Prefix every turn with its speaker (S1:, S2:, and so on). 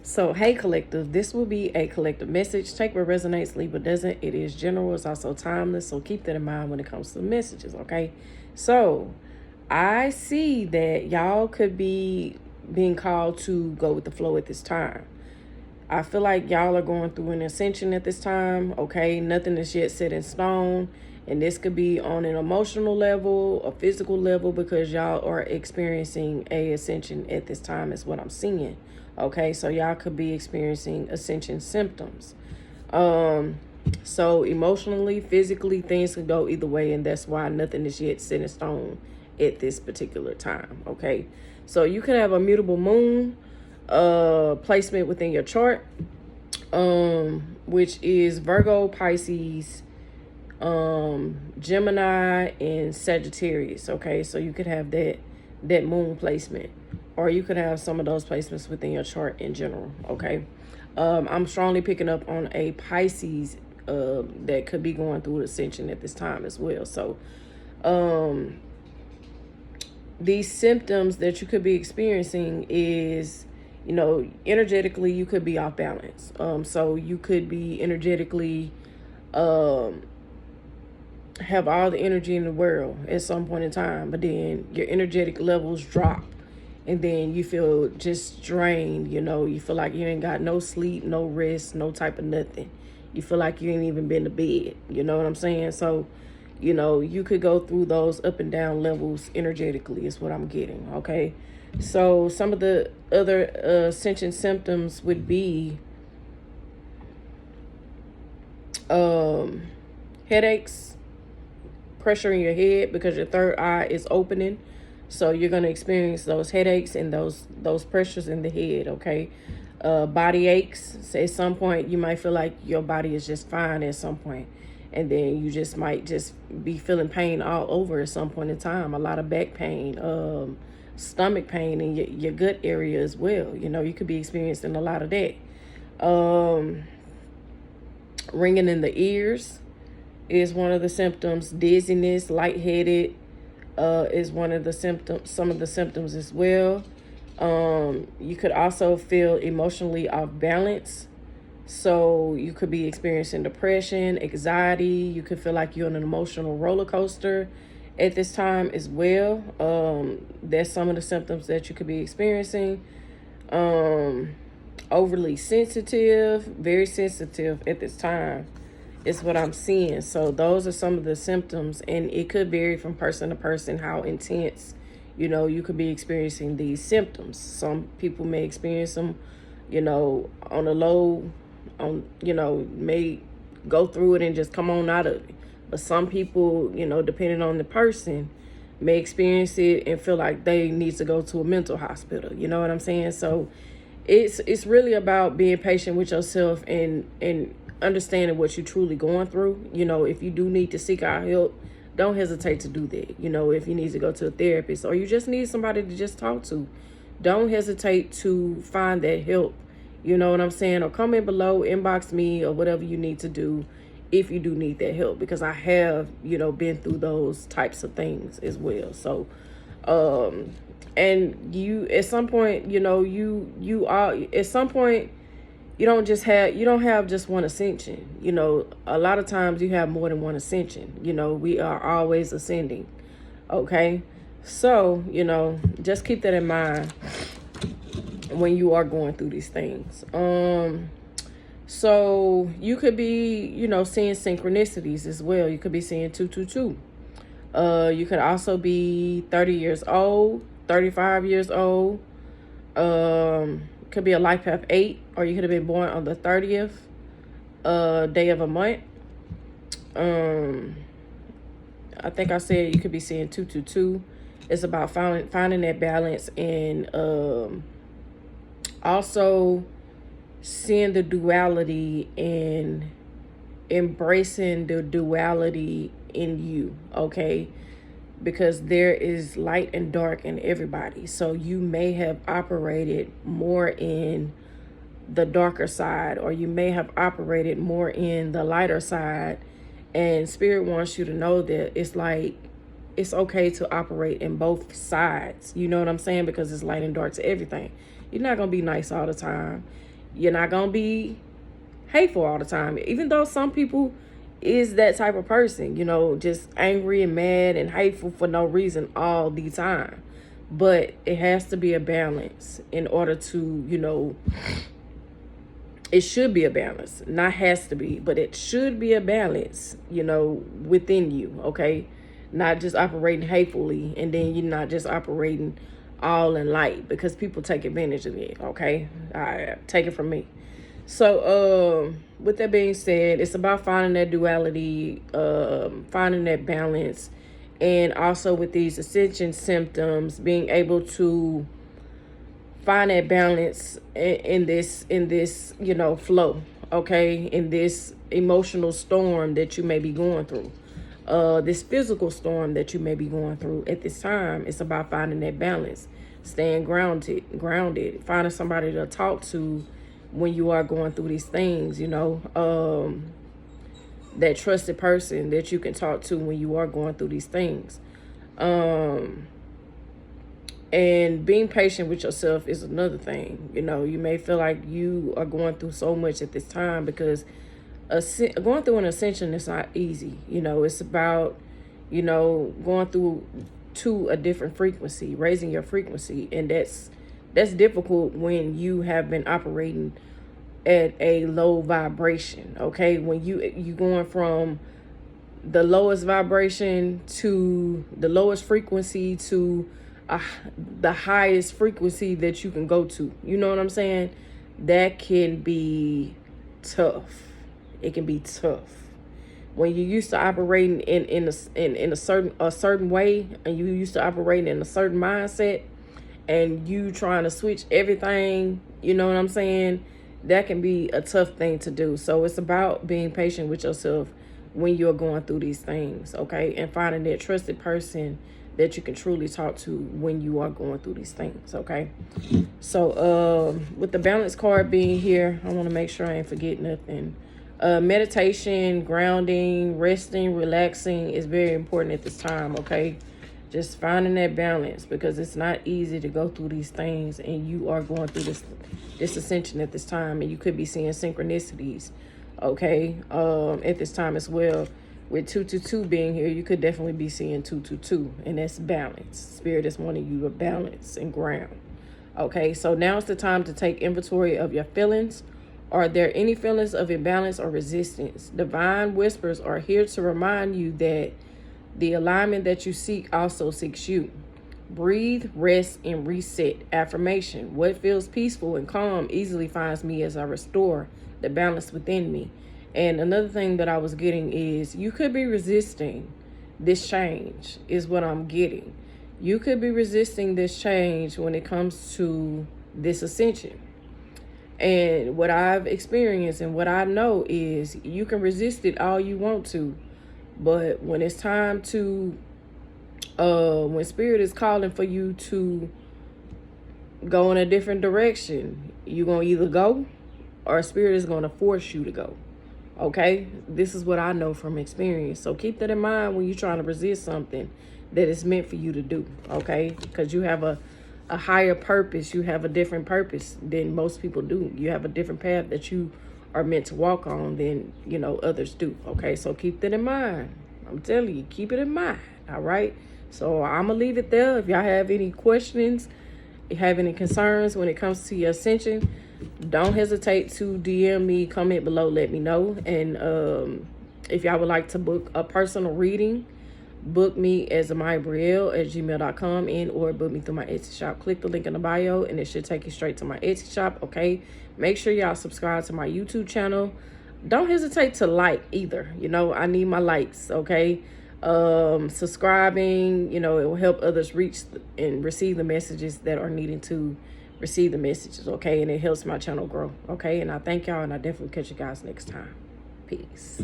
S1: So, hey, collective, this will be a collective message. Take what resonates, leave what doesn't. It is general, it's also timeless. So, keep that in mind when it comes to messages, okay? So, I see that y'all could be being called to go with the flow at this time. I feel like y'all are going through an ascension at this time, okay? Nothing is yet set in stone. And this could be on an emotional level, a physical level, because y'all are experiencing a ascension at this time is what I'm seeing. Okay, so y'all could be experiencing ascension symptoms. So emotionally, physically, things could go either way, and that's why nothing is yet set in stone at this particular time. Okay, so you could have a mutable moon placement within your chart, which is Virgo, Pisces, Gemini, and Sagittarius. Okay, so you could have that moon placement, or you could have some of those placements within your chart in general. Okay, I'm strongly picking up on a Pisces that could be going through ascension at this time as well. So these symptoms that you could be experiencing is, energetically you could be off balance. So you could be energetically have all the energy in the world at some point in time, but then your energetic levels drop, and then you feel just drained. You feel like you ain't got no sleep, no rest, no type of nothing. You feel like you ain't even been to bed. You know what I'm saying? So, you could go through those up and down levels energetically is what I'm getting. Okay, so some of the other ascension symptoms would be headaches, pressure in your head because your third eye is opening. So you're going to experience those headaches and those pressures in the head. Okay, body aches. So at some point you might feel like your body is just fine at some point, and then you just might just be feeling pain all over at some point in time. A lot of back pain, stomach pain in your gut area as well. You could be experiencing a lot of that. Ringing in the ears is one of the symptoms. Dizziness, lightheaded is one of the symptoms, some of the symptoms as well. You could also feel emotionally off balance. So you could be experiencing depression, anxiety. You could feel like you're on an emotional roller coaster at this time as well. That's some of the symptoms that you could be experiencing. Overly sensitive, very sensitive at this time is what I'm seeing. So those are some of the symptoms, and it could vary from person to person how intense, you could be experiencing these symptoms. Some people may experience them, on a low, may go through it and just come on out of it. But some people, depending on the person, may experience it and feel like they need to go to a mental hospital. You know what I'm saying? So it's really about being patient with yourself and understanding what you're truly going through. If you do need to seek out help, don't hesitate to do that. If you need to go to a therapist or you just need somebody to just talk to, don't hesitate to find that help. You know what I'm saying? Or comment below, inbox me, or whatever you need to do if you do need that help, because I have, been through those types of things as well. So, and you, at some point, you are, at some point, you don't have just one ascension. A lot of times you have more than one ascension. We are always ascending. Okay. So, just keep that in mind when you are going through these things. So you could be, seeing synchronicities as well. You could be seeing 222. You could also be 30 years old, 35 years old. Could be a life path 8, or you could have been born on the 30th day of a month. I think I said you could be seeing 222. It's about finding that balance, and also seeing the duality and embracing the duality in you. Okay, because there is light and dark in everybody. So you may have operated more in the darker side, or you may have operated more in the lighter side. And Spirit wants you to know that it's like, it's okay to operate in both sides. You know what I'm saying? Because it's light and dark to everything. You're not going to be nice all the time. You're not gonna be hateful all the time, even though some people is that type of person, you know, just angry and mad and hateful for no reason all the time. But it has to be a balance in order to, you know, it should be a balance. Not has to be, but it should be a balance, you know, within you, okay? Not just operating hatefully, and then you're not just operating all in light, because people take advantage of it, okay? Take it from me. So, with that being said, it's about finding that duality, finding that balance, and also with these ascension symptoms, being able to find that balance in this, you know, flow, okay? In this emotional storm that you may be going through, this physical storm that you may be going through at this time. It's about finding that balance, staying grounded, finding somebody to talk to when you are going through these things, you know, that trusted person that you can talk to when you are going through these things. And being patient with yourself is another thing. You know, you may feel like you are going through so much at this time, because going through an ascension is not easy. You know, it's about, you know, going through to a different frequency, raising your frequency. And that's difficult when you have been operating at a low vibration, okay? When you going from the lowest vibration to the lowest frequency to the highest frequency that you can go to. You know what I'm saying? That can be tough. It can be tough. When you used to operating in a certain way, and you used to operating in a certain mindset, and you trying to switch everything, you know what I'm saying? That can be a tough thing to do. So it's about being patient with yourself when you're going through these things, okay? And finding that trusted person that you can truly talk to when you are going through these things, okay? So with the balance card being here, I want to make sure I ain't forget nothing. Meditation, grounding, resting, relaxing is very important at this time, okay? Just finding that balance, because it's not easy to go through these things, and you are going through this ascension at this time, and you could be seeing synchronicities, okay, at this time as well. With 222 being here, you could definitely be seeing 222, and that's balance. Spirit is wanting you to balance and ground. Okay, so now it's the time to take inventory of your feelings. Are there any feelings of imbalance or resistance? Divine whispers are here to remind you that the alignment that you seek also seeks you. Breathe, rest, and reset. Affirmation. What feels peaceful and calm easily finds me as I restore the balance within me. And another thing that I was getting is you could be resisting this change, is what I'm getting. You could be resisting this change when it comes to this ascension. And what I've experienced and what I know is you can resist it all you want to. But when it's time to, when Spirit is calling for you to go in a different direction, you're going to either go, or Spirit is going to force you to go. Okay, this is what I know from experience. So keep that in mind when you're trying to resist something that is meant for you to do. Okay, because you have a higher purpose. You have a different purpose than most people do. You have a different path that you are meant to walk on than, you know, others do. Okay, so keep that in mind. I'm telling you, keep it in mind. All right, so I'm gonna leave it there. If y'all have any questions, have any concerns when it comes to your ascension, don't hesitate to DM me, comment below, let me know. And if y'all would like to book a personal reading, book me as amayabrielle@gmail.com, and or book me through my Etsy shop. Click the link in the bio and it should take you straight to my Etsy shop. Okay, make sure y'all subscribe to my YouTube channel. Don't hesitate to like either. You know, I need my likes. Okay, subscribing, you know, it will help others reach and receive the messages that are needing to receive the messages. Okay, and it helps my channel grow. Okay, and I thank y'all, and I definitely catch you guys next time. Peace.